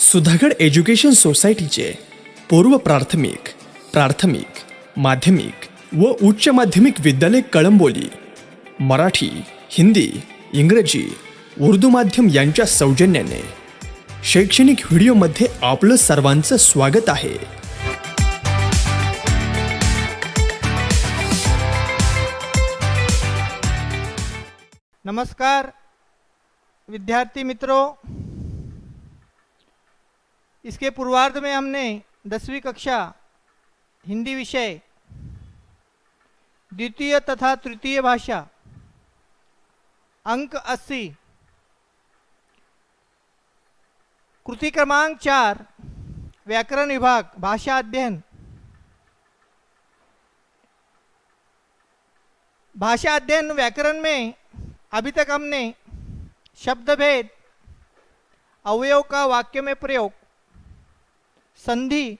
Sudhagad education सोसायटीचे पूर्व प्राथमिक, प्राथमिक, माध्यमिक व उच्च माध्यमिक विद्यालय कळंबोली मराठी, हिंदी, इंग्रजी, उर्दू माध्यम यांच्या सौजन्याने शैक्षणिक व्हिडिओमध्ये आपलं सर्वांचं स्वागत आहे. नमस्कार विद्यार्थी मित्रों, इसके पूर्वार्ध में हमने 10वीं कक्षा हिंदी विषय द्वितीय तथा तृतीय भाषा अंक 80 कृति क्रमांक 4 व्याकरण विभाग भाषा अध्ययन व्याकरण में अभी तक हमने शब्द भेद, अवयव का वाक्य में प्रयोग, संधि,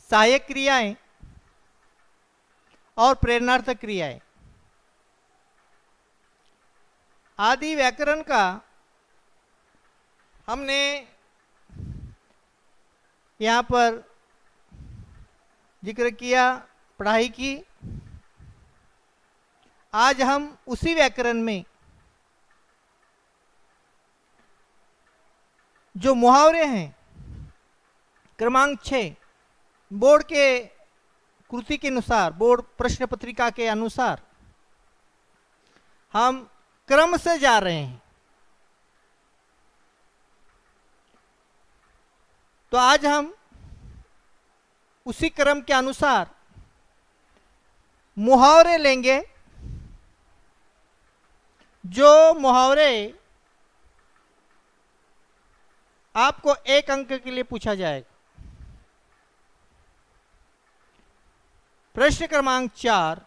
सहायक क्रियाएं और प्रेरणार्थक क्रियाएं आदि व्याकरण का हमने यहाँ पर जिक्र किया, पढ़ाई की. आज हम उसी व्याकरण में जो मुहावरे हैं क्रमांक 6 बोर्ड के कृति के अनुसार, बोर्ड प्रश्न पत्रिका के अनुसार हम क्रम से जा रहे हैं. तो आज हम उसी क्रम के अनुसार मुहावरे लेंगे. जो मुहावरे आपको 1 अंक के लिए पूछा जाएगा. प्रश्न क्रमांक 4,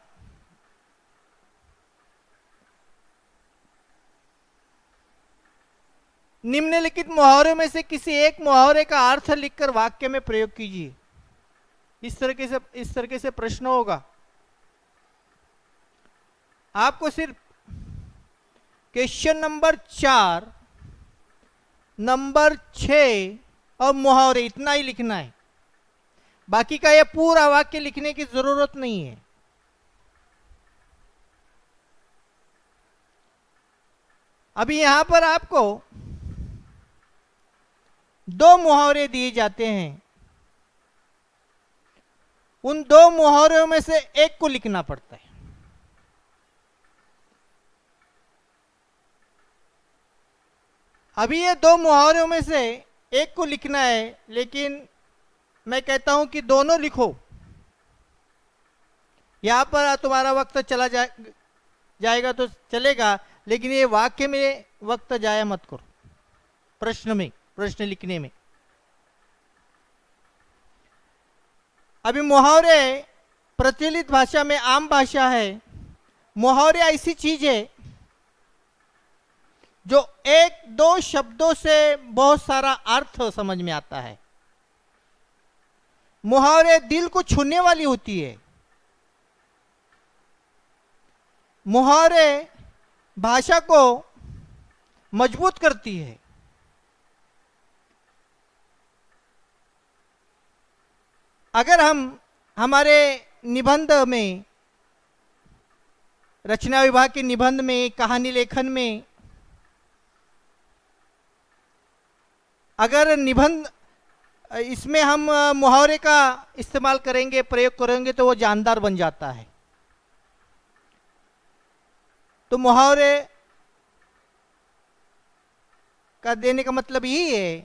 निम्नलिखित मुहावरों में से किसी एक मुहावरे का अर्थ लिखकर वाक्य में प्रयोग कीजिए. इस तरीके से प्रश्न होगा. आपको सिर्फ क्वेश्चन नंबर 4, नंबर 6 और मुहावरे इतना ही लिखना है. बाकी का यह पूरा वाक्य लिखने की जरूरत नहीं है. अभी यहां पर आपको 2 मुहावरे दिए जाते हैं. उन 2 मुहावरों में से एक को लिखना पड़ता है. अभी ये 2 मुहावरों में से एक को लिखना है, लेकिन मैं कहता हूं कि दोनों लिखो. यहां पर तुम्हारा वक्त चला जाएगा तो चलेगा, लेकिन ये वाक्य में वक्त जाया मत करो. प्रश्न लिखने में अभी मुहावरे प्रचलित भाषा में आम भाषा है. मुहावरे ऐसी चीज है जो 1-2 शब्दों से बहुत सारा अर्थ समझ में आता है. मुहावरे दिल को छूने वाली होती है. मुहावरे भाषा को मजबूत करती है. अगर हम हमारे निबंध में, रचना विभाग के निबंध में, कहानी लेखन में अगर निबंध इसमें हम मुहावरे का इस्तेमाल करेंगे, प्रयोग करेंगे, तो वो जानदार बन जाता है. तो मुहावरे का देने का मतलब यही है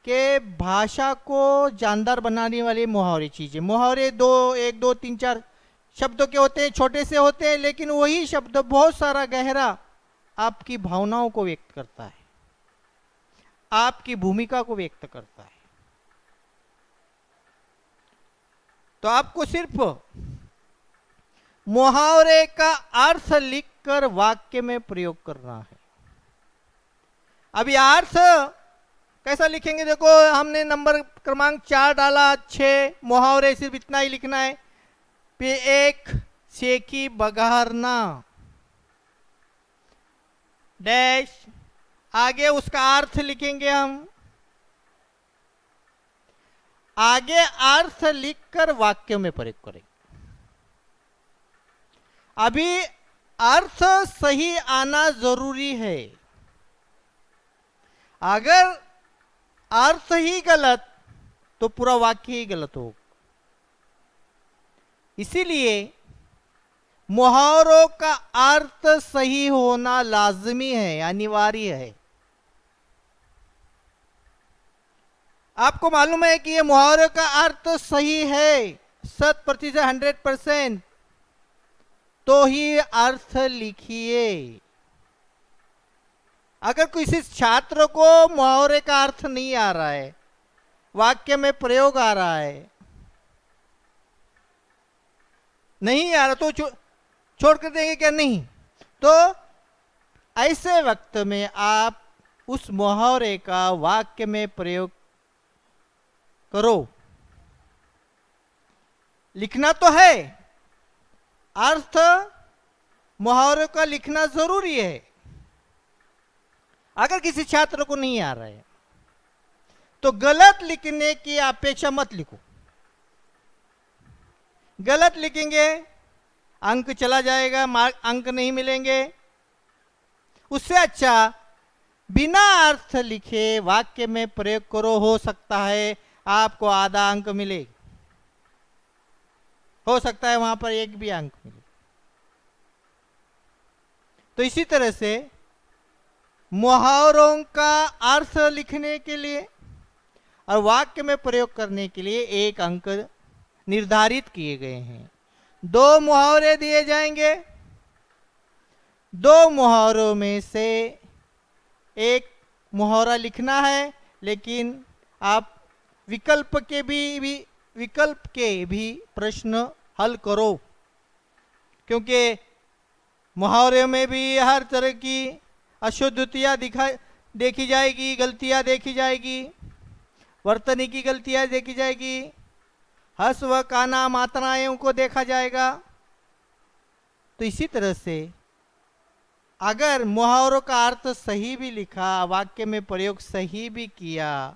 कि भाषा को जानदार बनाने वाले मुहावरे चीजें. मुहावरे 1, 2, 3, 4 शब्दों के होते हैं, छोटे से होते हैं, लेकिन वही शब्द बहुत सारा गहरा आपकी भावनाओं को व्यक्त करता है, आपकी भूमिका को व्यक्त करता है. तो आपको सिर्फ मुहावरे का अर्थ लिखकर वाक्य में प्रयोग करना है. अभी अर्थ कैसा लिखेंगे? देखो, हमने नंबर क्रमांक 4 डाला. 6 मुहावरे सिर्फ इतना ही लिखना है. पे एक सेकी बघारना, डैश आगे उसका अर्थ लिखेंगे हम। आगे अर्थ लिखकर वाक्य में प्रयोग करेंगे। अभी अर्थ सही आना जरूरी है। अगर अर्थ ही गलत तो पूरा वाक्य ही गलत होगा। इसीलिए मुहावरों का अर्थ सही होना लाजमी है, अनिवार्य है। आपको मालूम है कि ये मुहावरे का अर्थ सही है 100%, 100%, तो ही अर्थ लिखिए। अगर किसी छात्र को मुहावरे का अर्थ नहीं आ रहा है, वाक्य में प्रयोग आ रहा है, नहीं आ रहा, तो छोड़ कर देंगे क्या? नहीं। तो ऐसे वक्त में आप उस मुहावरे का वाक्य में प्रयोग करो। लिखना तो है, अर्थ मुहावरे का लिखना जरूरी है। अगर किसी छात्र को नहीं आ रहा है तो गलत लिखने की अपेक्षा मत लिखो। गलत लिखेंगे अंक चला जाएगा, मार्क अंक नहीं मिलेंगे। उससे अच्छा बिना अर्थ लिखे वाक्य में प्रयोग करो, हो सकता है आपको आधा अंक मिले, हो सकता है वहां पर एक भी अंक मिले। तो इसी तरह से मुहावरों का अर्थ लिखने के लिए और वाक्य में प्रयोग करने के लिए एक अंक निर्धारित किए गए हैं। 2 मुहावरे दिए जाएंगे। 2 मुहावरों में से एक मुहावरा लिखना है, लेकिन आप विकल्प के भी प्रश्न हल करो, क्योंकि मुहावरे में भी हर तरह की अशुद्धतियाँ देखी जाएगी, गलतियाँ देखी जाएगी, वर्तनी की गलतियाँ देखी जाएगी, हस व काना मात्राओं को देखा जाएगा। तो इसी तरह से अगर मुहावरों का अर्थ सही भी लिखा, वाक्य में प्रयोग सही भी किया,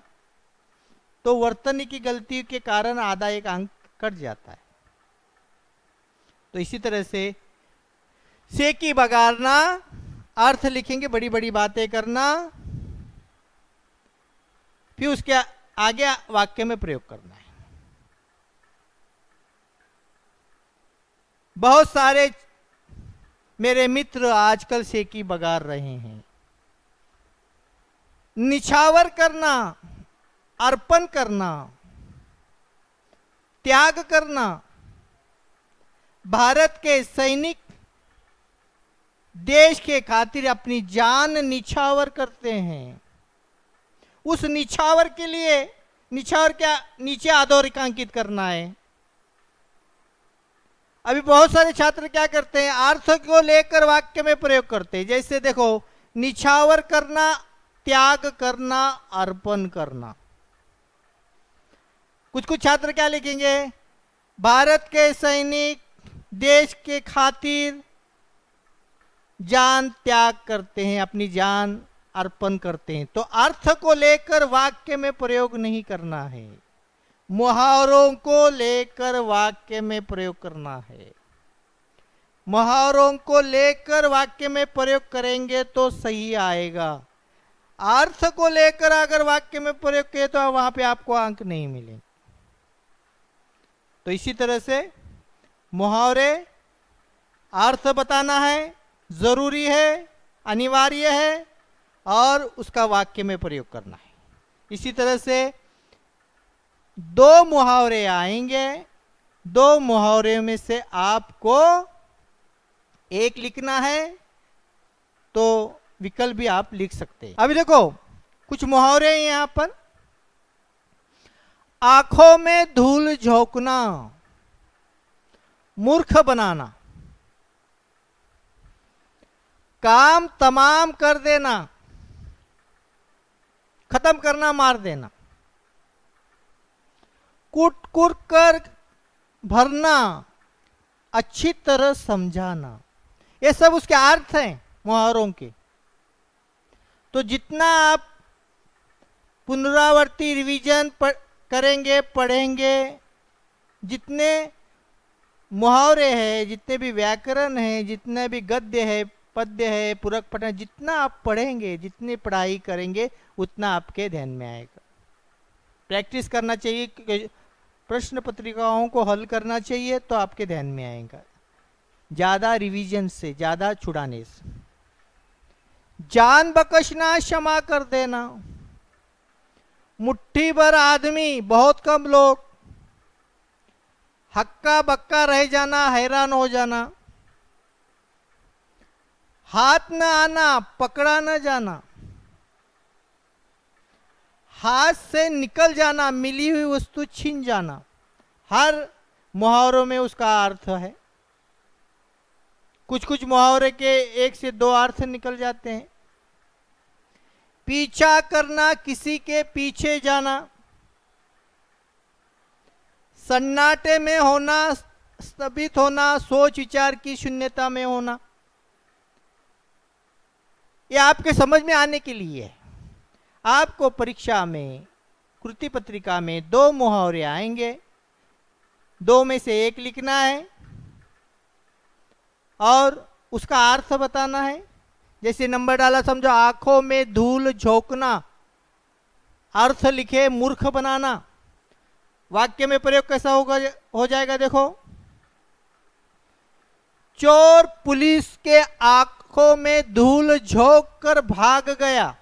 तो वर्तनी की गलती के कारण आधा एक अंक कट जाता है। तो इसी तरह से की बगारना, अर्थ लिखेंगे, बड़ी बड़ी बातें करना, फिर उसके आगे वाक्य में प्रयोग करना है। बहुत सारे मेरे मित्र आजकल सेकी बगार रहे हैं। निछावर करना, अर्पण करना, त्याग करना। भारत के सैनिक देश के खातिर अपनी जान निछावर करते हैं। उस निछावर के लिए, निछावर क्या नीचे अधोरेखांकित करना है। अभी बहुत सारे छात्र क्या करते हैं, अर्थ को लेकर वाक्य में प्रयोग करते हैं। जैसे देखो, निछावर करना, त्याग करना, अर्पण करना। कुछ छात्र क्या लिखेंगे, भारत के सैनिक देश के खातिर जान त्याग करते हैं, अपनी जान अर्पण करते हैं। तो अर्थ को लेकर वाक्य में प्रयोग नहीं करना है, मुहावरों को लेकर वाक्य में प्रयोग करना है। मुहावरों को लेकर वाक्य में प्रयोग करेंगे तो सही आएगा। अर्थ को लेकर अगर वाक्य में प्रयोग किए तो वहां पे आपको अंक नहीं मिलेंगे। तो इसी तरह से मुहावरे अर्थ बताना है, जरूरी है, अनिवार्य है, और उसका वाक्य में प्रयोग करना है। इसी तरह से 2 मुहावरे आएंगे। 2 मुहावरे में से आपको एक लिखना है, तो विकल्प भी आप लिख सकते हैं। अभी देखो, कुछ मुहावरे हैं यहां पर। आंखों में धूल झोंकना, मूर्ख बनाना, काम तमाम कर देना, खत्म करना, मार देना, कूट कूट कर भरना, अच्छी तरह समझाना। ये सब उसके अर्थ हैं मुहावरों के। तो जितना आप पुनरावर्ती रिवीजन करेंगे, पढ़ेंगे, जितने मुहावरे हैं, जितने भी व्याकरण हैं, जितने भी गद्य है, पद्य है, पूरक पठन, जितना आप पढ़ेंगे, जितनी पढ़ाई करेंगे, उतना आपके ध्यान में आएगा। प्रैक्टिस करना चाहिए, प्रश्न पत्रिकाओं को हल करना चाहिए, तो आपके ध्यान में आएगा। ज़्यादा रिवीजन से, ज़्यादा छुड़ाने से। जान बख्शना, क्षमा कर देना। मुट्ठी भर आदमी, बहुत कम लोग। हक्का बक्का रह जाना, हैरान हो जाना। हाथ न आना, पकड़ा न जाना। हाथ से निकल जाना, मिली हुई वस्तु छीन जाना। हर मुहावरों में उसका अर्थ है। कुछ कुछ मुहावरे के 1 से 2 अर्थ निकल जाते हैं। पीछा करना, किसी के पीछे जाना। सन्नाटे में होना, स्तब्ध होना, सोच विचार की शून्यता में होना। ये आपके समझ में आने के लिए है। आपको परीक्षा में, कृति पत्रिका में 2 मुहावरे आएंगे, 2 में से 1 लिखना है और उसका अर्थ बताना है। जैसे नंबर डाला, समझो आंखों में धूल झोंकना, अर्थ लिखे मूर्ख बनाना। वाक्य में प्रयोग कैसा हो जाएगा, देखो। चोर पुलिस के आंखों में धूल झोंक कर भाग गया।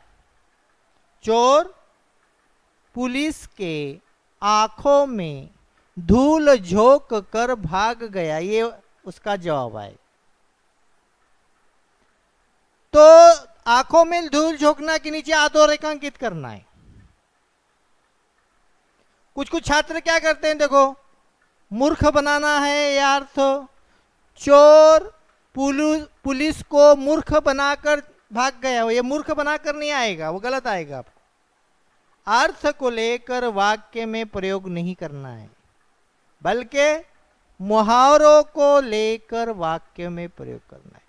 चोर पुलिस के आंखों में धूल झोंक कर भाग गया, ये उसका जवाब है। तो आंखों में धूल झोंकना के नीचे आधो रेखांकित करना है। कुछ कुछ छात्र क्या करते हैं, देखो, मूर्ख बनाना है या अर्थ। चोर पुलिस को मूर्ख बनाकर भाग गया, ये मूर्ख बनाकर नहीं आएगा, वो गलत आएगा। आपको अर्थ को लेकर वाक्य में प्रयोग नहीं करना है, बल्कि मुहावरों को लेकर वाक्य में प्रयोग करना है।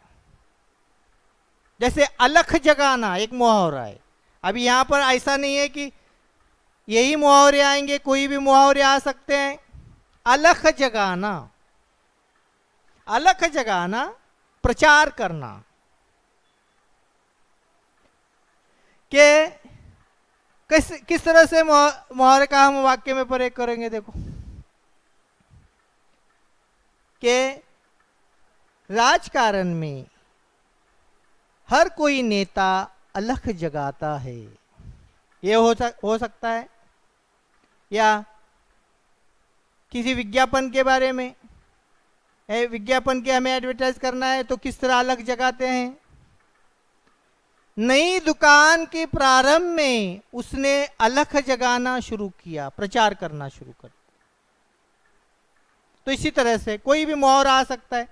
जैसे अलख जगाना एक मुहावरा है। अभी यहां पर ऐसा नहीं है कि यही मुहावरे आएंगे, कोई भी मुहावरे आ सकते हैं। अलख जगाना, अलख जगाना, प्रचार करना कि किस तरह से मुहावरे का हम वाक्य में प्रयोग करेंगे। देखो कि राजकारण में हर कोई नेता अलख जगाता है, ये हो सकता है। या किसी विज्ञापन के बारे में, विज्ञापन के हमें एडवर्टाइज करना है, तो किस तरह अलख जगाते हैं। नई दुकान के प्रारंभ में उसने अलख जगाना शुरू किया, प्रचार करना शुरू कर। तो इसी तरह से कोई भी मुहावरा आ सकता है।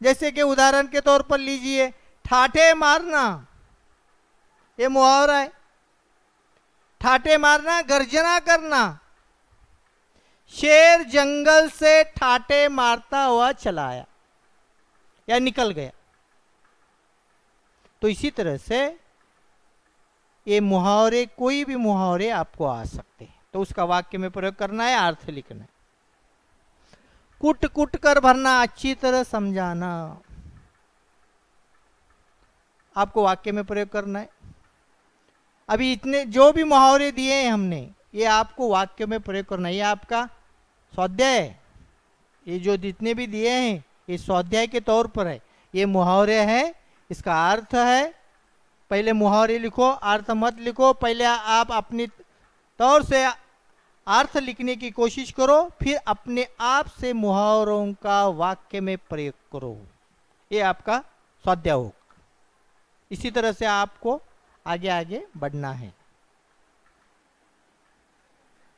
जैसे कि उदाहरण के तौर पर लीजिए, ठाठे मारना, ये मुहावरा है। ठाठे मारना, गर्जना करना। शेर जंगल से ठाठे मारता हुआ चला आया या निकल गया। तो इसी तरह से ये मुहावरे, कोई भी मुहावरे आपको आ सकते हैं, तो उसका वाक्य में प्रयोग करना है, अर्थ लिखना है। कुट कुट कर भरना, अच्छी तरह समझाना, आपको वाक्य में प्रयोग करना है। अभी इतने जो भी मुहावरे दिए हैं हमने, ये आपको वाक्य में प्रयोग करना है। ये आपका स्वाध्याय है। ये जो जितने भी दिए हैं, ये स्वाध्याय के तौर पर है। ये मुहावरे हैं, इसका अर्थ है। पहले मुहावरे लिखो, अर्थ मत लिखो। पहले आप अपनी तौर से अर्थ लिखने की कोशिश करो, फिर अपने आप से मुहावरों का वाक्य में प्रयोग करो। ये आपका स्वाध्याय होगा। इसी तरह से आपको आगे आगे बढ़ना है।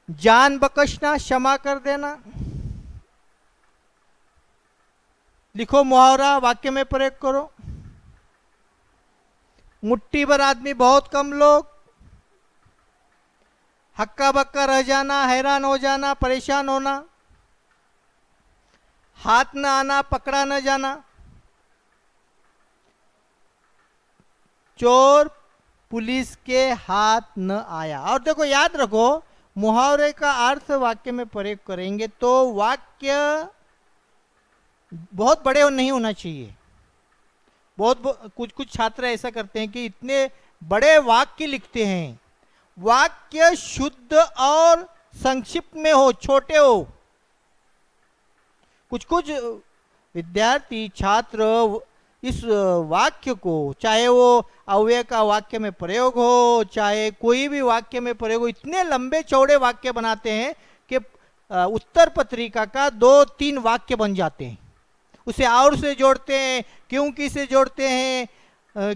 जान बख्शना, क्षमा कर देना। लिखो मुहावरा, वाक्य में प्रयोग करो। मुट्ठी भर आदमी, बहुत कम लोग। हक्का बक्का रह जाना, हैरान हो जाना, परेशान होना। हाथ न आना, पकड़ा न जाना। चोर पुलिस के हाथ न आया। और देखो याद रखो, मुहावरे का अर्थ वाक्य में प्रयोग करेंगे तो वाक्य बहुत बड़े नहीं होना चाहिए। कुछ कुछ छात्र ऐसा करते हैं कि इतने बड़े वाक्य लिखते हैं। वाक्य शुद्ध और संक्षिप्त में हो, छोटे हो। कुछ कुछ विद्यार्थी छात्र इस वाक्य को, चाहे वो अव्यय का वाक्य में प्रयोग हो, चाहे कोई भी वाक्य में प्रयोग हो, इतने लंबे चौड़े वाक्य बनाते हैं कि उत्तर पत्रिका का 2-3 वाक्य बन जाते हैं। उसे और से जोड़ते हैं, क्योंकि से जोड़ते हैं,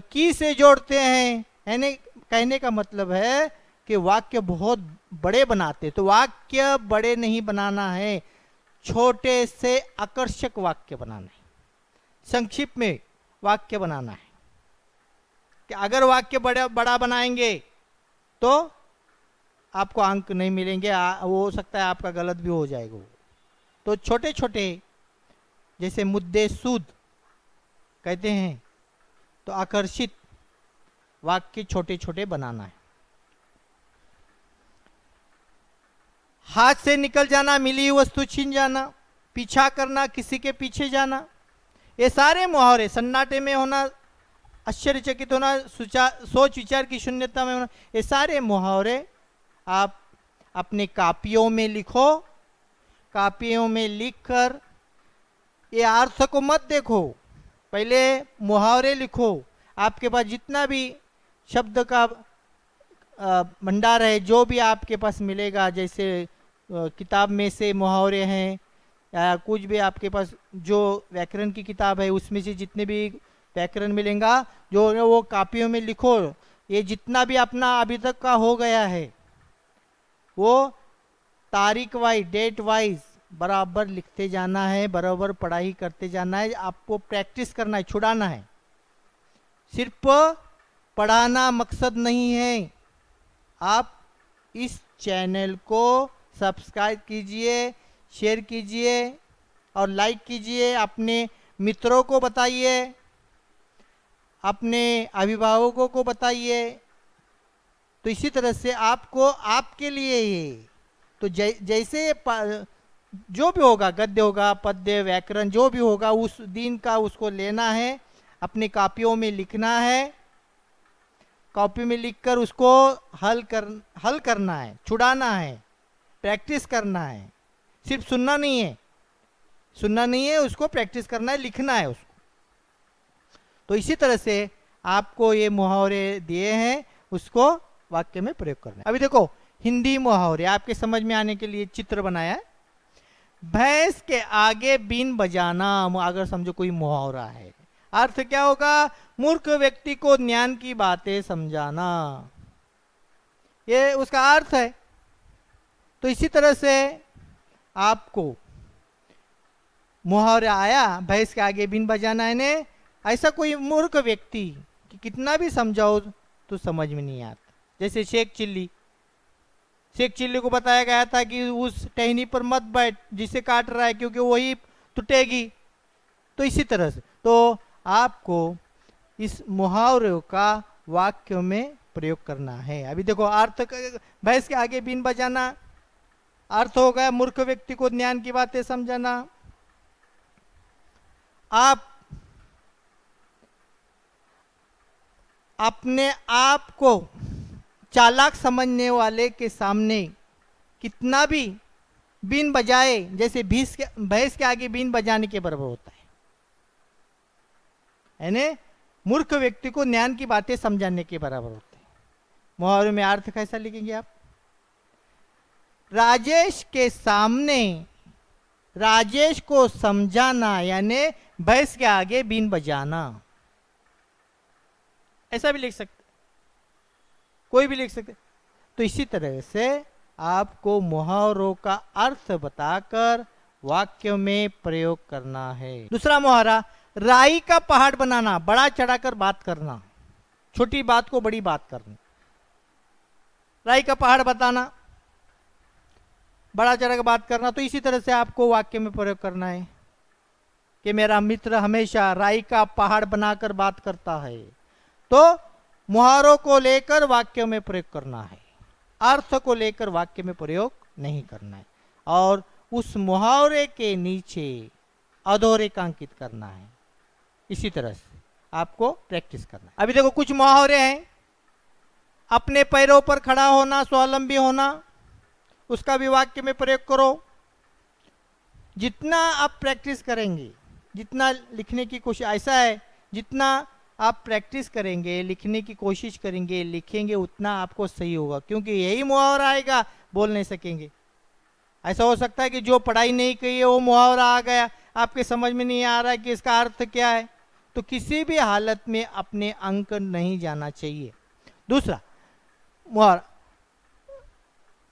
की से जोड़ते हैं। यानी कहने का मतलब है कि वाक्य बहुत बड़े बनाते। तो वाक्य बड़े नहीं बनाना है, छोटे से आकर्षक वाक्य बनाना है, संक्षिप्त में वाक्य बनाना है। कि अगर वाक्य बड़ा बनाएंगे तो आपको अंक नहीं मिलेंगे, वो हो सकता है आपका गलत भी हो जाएगा। तो छोटे छोटे, जैसे मुद्दे सूद कहते हैं, तो आकर्षित वाक्य छोटे छोटे बनाना है। हाथ से निकल जाना, मिली हुई वस्तु छीन जाना, पीछा करना, किसी के पीछे जाना, ये सारे मुहावरे। सन्नाटे में होना, आश्चर्यचकित होना, सोच विचार की शून्यता में होना, ये सारे मुहावरे आप अपने कापियों में लिखो। कापियों में लिखकर ये अर्थ को मत देखो, पहले मुहावरे लिखो। आपके पास जितना भी शब्द का भंडार है, जो भी आपके पास मिलेगा, जैसे किताब में से मुहावरे हैं या कुछ भी आपके पास जो व्याकरण की किताब है, उसमें से जितने भी व्याकरण मिलेगा, जो वो कापियों में लिखो। ये जितना भी अपना अभी तक का हो गया है, वो तारीख वाइज, डेट वाइज बराबर लिखते जाना है, बराबर पढ़ाई करते जाना है। आपको प्रैक्टिस करना है, छुड़ाना है। सिर्फ पढ़ाना मकसद नहीं है। आप इस चैनल को सब्सक्राइब कीजिए, शेयर कीजिए और लाइक कीजिए। अपने मित्रों को बताइए, अपने अभिभावकों को बताइए। तो इसी तरह से आपको, आपके लिए ये तो जैसे जो भी होगा, गद्य होगा, पद्य, व्याकरण, जो भी होगा उस दिन का उसको लेना है, अपने कापियों में लिखना है। कॉपी में लिखकर उसको हल करना है, छुड़ाना है, प्रैक्टिस करना है। सिर्फ सुनना नहीं है, उसको प्रैक्टिस करना है, लिखना है उसको। तो इसी तरह से आपको ये मुहावरे दिए हैं, उसको वाक्य में प्रयोग करना है। अभी देखो, हिंदी मुहावरे आपके समझ में आने के लिए चित्र बनाया है। भैंस के आगे बीन बजाना, अगर समझो कोई मुहावरा है, अर्थ क्या होगा? मूर्ख व्यक्ति को ज्ञान की बातें समझाना, ये उसका अर्थ है। तो इसी तरह से आपको मुहावरा आया, भैंस के आगे बीन बजाना है ने, ऐसा कोई मूर्ख व्यक्ति कि कितना भी समझाओ तो समझ में नहीं आता। जैसे शेख चिल्ली को बताया गया था कि उस टहनी पर मत बैठ जिसे काट रहा है, क्योंकि वही टूटेगी। तो इसी तरह से तो आपको इस मुहावरे का वाक्य में प्रयोग करना है। अभी देखो, अर्थ, भैंस के आगे बीन बजाना अर्थ हो गया मूर्ख व्यक्ति को ज्ञान की बातें समझाना। आप अपने आप को चालाक समझने वाले के सामने कितना भी बीन बजाए, जैसे भैंस के आगे बीन बजाने के बराबर होता है। यानी मूर्ख व्यक्ति को ज्ञान की बातें समझाने के बराबर होते हैं। मुहावरे में अर्थ कैसा लिखेंगे आप? राजेश के सामने राजेश को समझाना, यानी भैंस के आगे बीन बजाना। ऐसा भी लिख सकते, कोई भी लिख सकते। तो इसी तरह से आपको मुहावरों का अर्थ बताकर वाक्य में प्रयोग करना है। दूसरा मुहावरा, राई का पहाड़ बनाना, बड़ा चढ़ाकर बात करना, छोटी बात को बड़ी बात करना। राई का पहाड़ बताना, बड़ा चढ़ाकर बात करना। तो इसी तरह से आपको वाक्य में प्रयोग करना है कि मेरा मित्र हमेशा राई का पहाड़ बनाकर बात करता है। तो मुहावरों को लेकर वाक्य में प्रयोग करना है, अर्थ को लेकर वाक्य में प्रयोग नहीं करना है, और उस मुहावरे के नीचे अधोरेखांकित करना है। इसी तरह से आपको प्रैक्टिस करना है। अभी देखो कुछ मुहावरे हैं। अपने पैरों पर खड़ा होना, स्वावलंबी होना, उसका भी वाक्य में प्रयोग करो। जितना आप प्रैक्टिस करेंगे, जितना लिखने की कोशिश, ऐसा है जितना आप प्रैक्टिस करेंगे, लिखने की कोशिश करेंगे, लिखेंगे, उतना आपको सही होगा, क्योंकि यही मुहावरा आएगा, बोल नहीं सकेंगे। ऐसा हो सकता है कि जो पढ़ाई नहीं की है वो मुहावरा आ गया, आपके समझ में नहीं आ रहा है कि इसका अर्थ क्या है। तो किसी भी हालत में अपने अंक नहीं जाना चाहिए। दूसरा मुहावरा,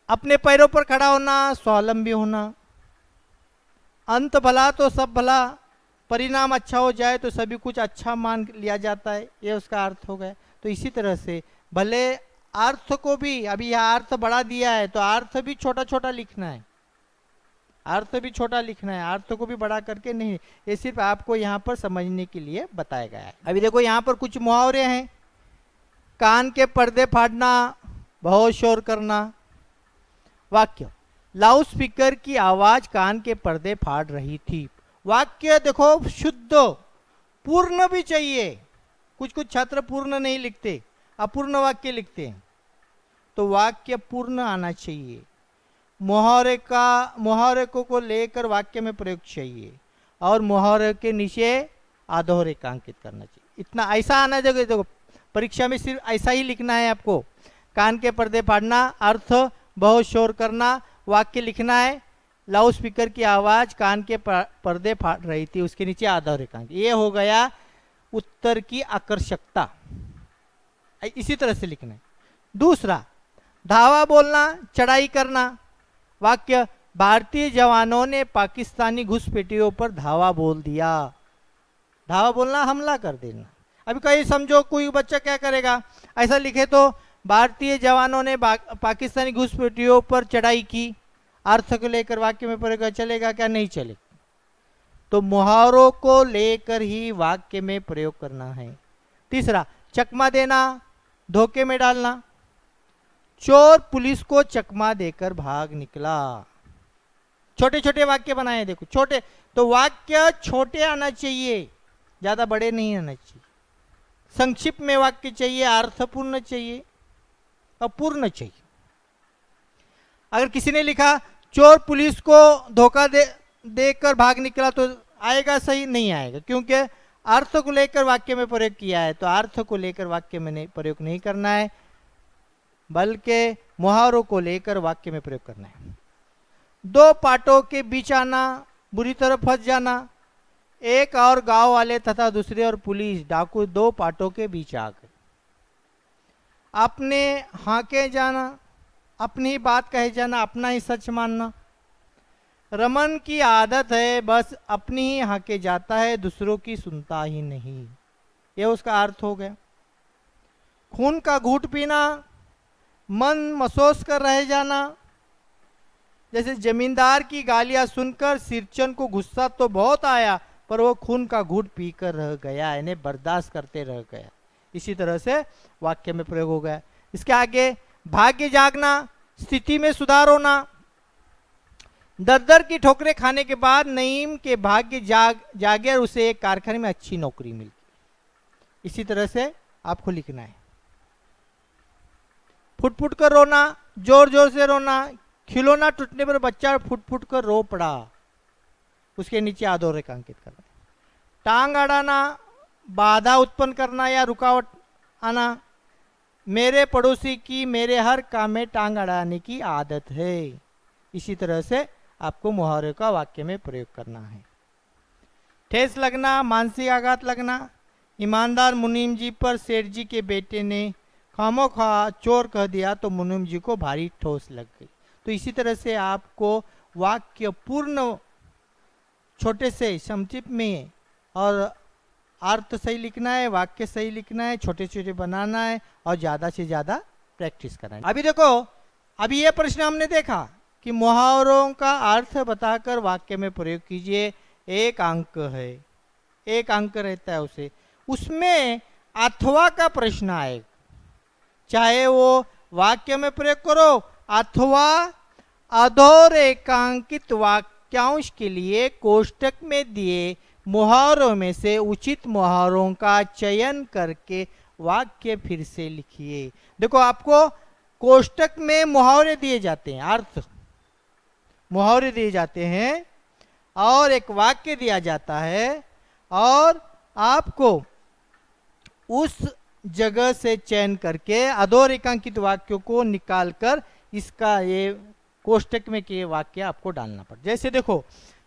अपने पैरों पर खड़ा होना, स्वावलंबी होना। अंत भला तो सब भला, परिणाम अच्छा हो जाए तो सभी कुछ अच्छा मान लिया जाता है, ये उसका अर्थ हो गया। तो इसी तरह से भले अर्थ को भी, अभी यह अर्थ बढ़ा दिया है तो अर्थ भी छोटा छोटा लिखना है, अर्थ भी छोटा लिखना है, अर्थ को भी बड़ा करके नहीं। ये सिर्फ आपको यहाँ पर समझने के लिए बताया गया है। अभी देखो यहाँ पर कुछ मुहावरे हैं। कान के पर्दे फाड़ना, बहुत शोर करना। वाक्य, लाउड स्पीकर की आवाज कान के पर्दे फाड़ रही थी। वाक्य देखो शुद्ध, पूर्ण भी चाहिए। कुछ कुछ छात्र पूर्ण नहीं लिखते, अपूर्ण वाक्य लिखते हैं, तो वाक्य पूर्ण आना चाहिए। मुहावरे को लेकर वाक्य में प्रयोग चाहिए, और मुहावरे के नीचे अधोरेखांकित करना चाहिए। इतना ऐसा आना चाहिए। देखो परीक्षा में सिर्फ ऐसा ही लिखना है आपको। कान के पर्दे फाड़ना, अर्थ बहुत शोर करना, वाक्य लिखना है। लाउड स्पीकर की आवाज कान के पर्दे फाड़ रही थी, उसके नीचे अधोरेखांकित। ये हो गया उत्तर की आकर्षकता। इसी तरह से लिखना है। दूसरा, धावा बोलना, चढ़ाई करना। वाक्य, भारतीय जवानों ने पाकिस्तानी घुसपैठियों पर धावा बोल दिया। धावा बोलना, हमला कर देना। अभी कहीं समझो कोई बच्चा क्या करेगा, ऐसा लिखे तो भारतीय जवानों ने पाकिस्तानी घुसपैठियों पर चढ़ाई की, अर्थ को लेकर वाक्य में प्रयोग चलेगा क्या? नहीं चलेगा। तो मुहावरों को लेकर ही वाक्य में प्रयोग करना है। तीसरा, चकमा देना, धोखे में डालना। चोर पुलिस को चकमा देकर भाग निकला। छोटे छोटे वाक्य बनाए, देखो छोटे, तो वाक्य छोटे आना चाहिए, ज्यादा बड़े नहीं आना चाहिए। संक्षिप्त में वाक्य चाहिए, अर्थपूर्ण चाहिए, अपूर्ण चाहिए। अगर किसी ने लिखा चोर पुलिस को धोखा देकर भाग निकला, तो आएगा? सही नहीं आएगा, क्योंकि अर्थ को लेकर वाक्य में प्रयोग किया है। तो अर्थ को लेकर वाक्य में प्रयोग नहीं करना है, बल्कि मुहावरों को लेकर वाक्य में प्रयोग करना है। दो पाटों के बीच आना, बुरी तरह फंस जाना। एक और गांव वाले तथा दूसरे और पुलिस डाकू दो पाटों के बीच आ गए। अपने हाके जाना, अपनी बात कहे जाना, अपना ही सच मानना। रमन की आदत है बस अपनी ही हाके जाता है, दूसरों की सुनता ही नहीं। यह उसका अर्थ हो गया। खून का घूंट पीना, मन महसूस कर रह जाना। जैसे जमींदार की गालियां सुनकर सिरचन को गुस्सा तो बहुत आया, पर वो खून का घूंट पीकर रह गया, इन्हें बर्दाश्त करते रह गया। इसी तरह से वाक्य में प्रयोग हो गया। इसके आगे, भाग्य जागना, स्थिति में सुधार होना। दर दर की ठोकरें खाने के बाद नईम के भाग्य जागे और उसे एक कारखाने में अच्छी नौकरी मिल गई। इसी तरह से आपको लिखना है। फुट फुट कर रोना, जोर जोर से रोना। खिलौना टूटने पर बच्चा फुट फुट कर रो पड़ा, उसके नीचे अधोरेखांकित करना। टांग अड़ाना, बाधा उत्पन्न करना या रुकावट आना। मेरे पड़ोसी की मेरे हर काम में टांग अड़ाने की आदत है। इसी तरह से आपको मुहावरे का वाक्य में प्रयोग करना है। ठेस लगना, मानसिक आघात लगना। ईमानदार मुनीम जी पर सेठ जी के बेटे ने खामोखा चोर कह दिया तो मुनीम जी को भारी ठोस लग गई। तो इसी तरह से आपको वाक्य पूर्ण, छोटे से संक्षिप्त में, और अर्थ सही लिखना है, वाक्य सही लिखना है, छोटे छोटे बनाना है, और ज़्यादा से ज़्यादा प्रैक्टिस करना है। अभी देखो, अभी ये प्रश्न हमने देखा कि मुहावरों का अर्थ बताकर वाक्य में प्रयोग कीजिए। एक अंक है, एक अंक रहता है उसमें अथवा का प्रश्न आएगा। चाहे वो वाक्य में प्रयोग करो अथवा अधोरेखांकित वाक्यांश के लिए कोष्टक में दिए मुहावरों में से उचित मुहावरों का चयन करके वाक्य फिर से लिखिए। देखो, आपको कोष्टक में मुहावरे दिए जाते हैं, अर्थ मुहावरे दिए जाते हैं और एक वाक्य दिया जाता है और आपको उस जगह से चयन करके अधोरेखांकित वाक्यों को निकालकर इसका ये कोष्टक में के वाक्य आपको डालना पड़ता। जैसे देखो,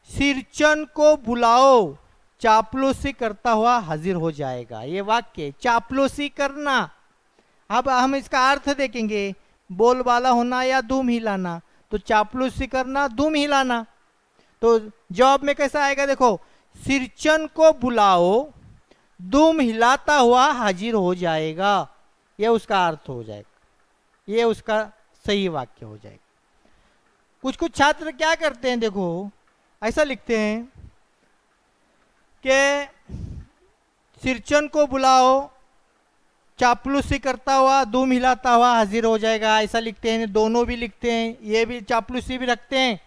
सिरचन को बुलाओ चापलूसी करता हुआ हाजिर हो जाएगा, ये वाक्य चापलूसी करना। अब हम इसका अर्थ देखेंगे, बोलबाला होना या दुम हिलाना। तो चापलूसी करना, दुम हिलाना। तो जवाब में कैसा आएगा, देखो, सिरचन को बुलाओ दुम हिलाता हुआ हाजिर हो जाएगा, यह उसका अर्थ हो जाएगा, यह उसका सही वाक्य हो जाएगा। कुछ कुछ छात्र क्या करते हैं, देखो ऐसा लिखते हैं कि सिरचन को बुलाओ चापलूसी करता हुआ दुम हिलाता हुआ हाजिर हो जाएगा, ऐसा लिखते हैं। दोनों भी लिखते हैं, ये भी चापलूसी भी रखते हैं,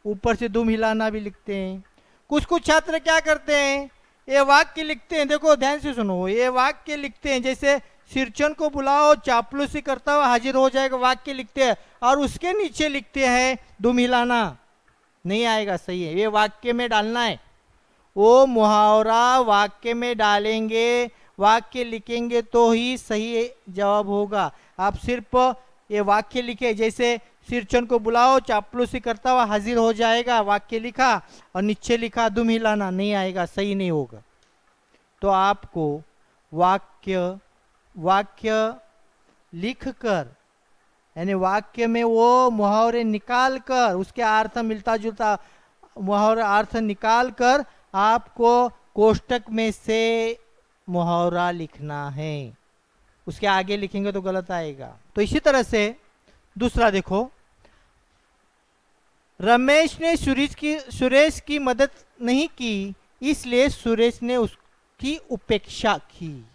ऊपर से दुम हिलाना भी लिखते हैं। कुछ कुछ छात्र क्या करते हैं, ये वाक्य लिखते हैं, देखो ध्यान से सुनो, ये वाक्य लिखते हैं जैसे सिरचन को बुलाओ चापलूसी करता हुआ हाजिर हो जाएगा, वाक्य लिखते हैं और उसके नीचे लिखते हैं दुम हिलाना। नहीं आएगा, सही है, ये वाक्य में डालना है। वो मुहावरा वाक्य में डालेंगे, वाक्य लिखेंगे तो ही सही जवाब होगा। आप सिर्फ ये वाक्य लिखे, जैसे सिरचन को बुलाओ चापलूसी करता हुआ हाजिर हो जाएगा, वाक्य लिखा और नीचे लिखा दुम हिलाना, नहीं आएगा, सही नहीं होगा। तो आपको वाक्य लिखकर, यानी वाक्य में वो मुहावरे निकाल कर, उसके अर्थ मिलता जुलता मुहावरा अर्थ निकाल कर आपको कोष्टक में से मुहावरा लिखना है। उसके आगे लिखेंगे तो गलत आएगा। तो इसी तरह से दूसरा देखो, रमेश ने सुरेश की मदद नहीं की, इसलिए सुरेश ने उसकी उपेक्षा की।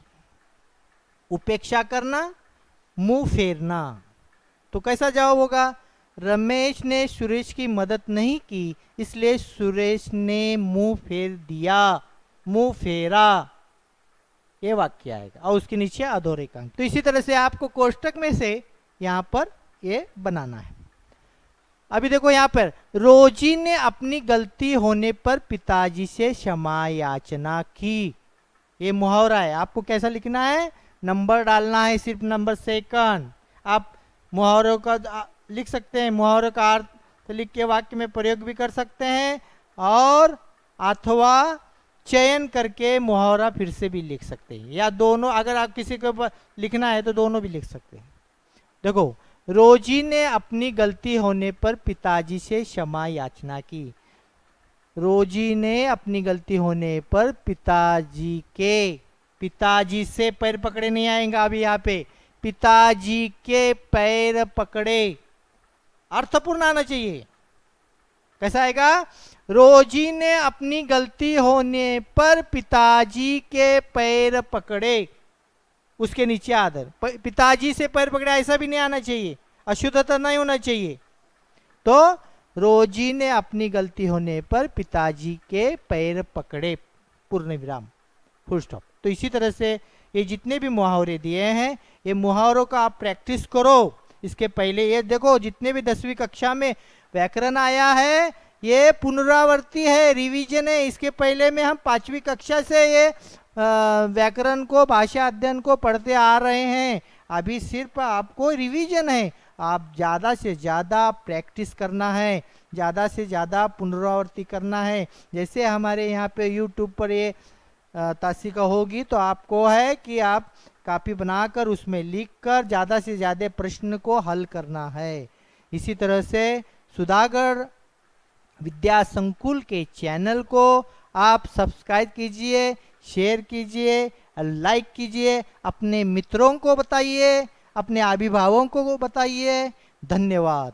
उपेक्षा करना, मुंह फेरना। तो कैसा जवाब होगा, रमेश ने सुरेश की मदद नहीं की इसलिए सुरेश ने मुंह फेर दिया, मुंह फेरा, ये वाक्य आएगा और उसके नीचे अधोरेखांक। तो इसी तरह से आपको कोष्टक में से यहां पर ये बनाना है। अभी देखो यहां पर, रोजी ने अपनी गलती होने पर पिताजी से क्षमा याचना की, ये मुहावरा है। आपको कैसा लिखना है, नंबर डालना है, सिर्फ नंबर सेकंड। आप मुहावरों का लिख सकते हैं, मुहावरों का अर्थ लिख के वाक्य में प्रयोग भी कर सकते हैं और अथवा चयन करके मुहावरा फिर से भी लिख सकते हैं, या दोनों। अगर आप किसी को लिखना है तो दोनों भी लिख सकते हैं। देखो, रोजी ने अपनी गलती होने पर पिताजी से क्षमा याचना की। रोजी ने अपनी गलती होने पर पिताजी से पैर पकड़े नहीं आएगा अभी यहाँ पे, पिताजी के पैर पकड़े, अर्थपूर्ण आना चाहिए। कैसा आएगा, रोजी ने अपनी गलती होने पर पिताजी के पैर पकड़े, उसके नीचे आदर, पिताजी से पैर पकड़े ऐसा भी नहीं आना चाहिए, अशुद्धता नहीं होना चाहिए। तो रोजी ने अपनी गलती होने पर पिताजी के पैर पकड़े, पूर्ण विराम, फुल स्टॉप। तो इसी तरह से ये जितने भी मुहावरे दिए हैं, ये मुहावरों का आप प्रैक्टिस करो। इसके पहले ये देखो, जितने भी 10वीं कक्षा में व्याकरण आया है ये पुनरावृत्ति है, रिवीजन है। इसके पहले में हम 5वीं कक्षा से ये व्याकरण को, भाषा अध्ययन को पढ़ते आ रहे हैं। अभी सिर्फ आपको रिवीजन है, आप ज़्यादा से ज़्यादा प्रैक्टिस करना है, ज़्यादा से ज़्यादा पुनरावृत्ति करना है। जैसे हमारे यहाँ पे यूट्यूब पर ये तासिका होगी तो आपको है कि आप कॉपी बनाकर उसमें लिखकर ज़्यादा से ज़्यादा प्रश्न को हल करना है। इसी तरह से सुधागढ़ विद्या संकुल के चैनल को आप सब्सक्राइब कीजिए, शेयर कीजिए, लाइक कीजिए, अपने मित्रों को बताइए, अपने अभिभावकों को बताइए। धन्यवाद।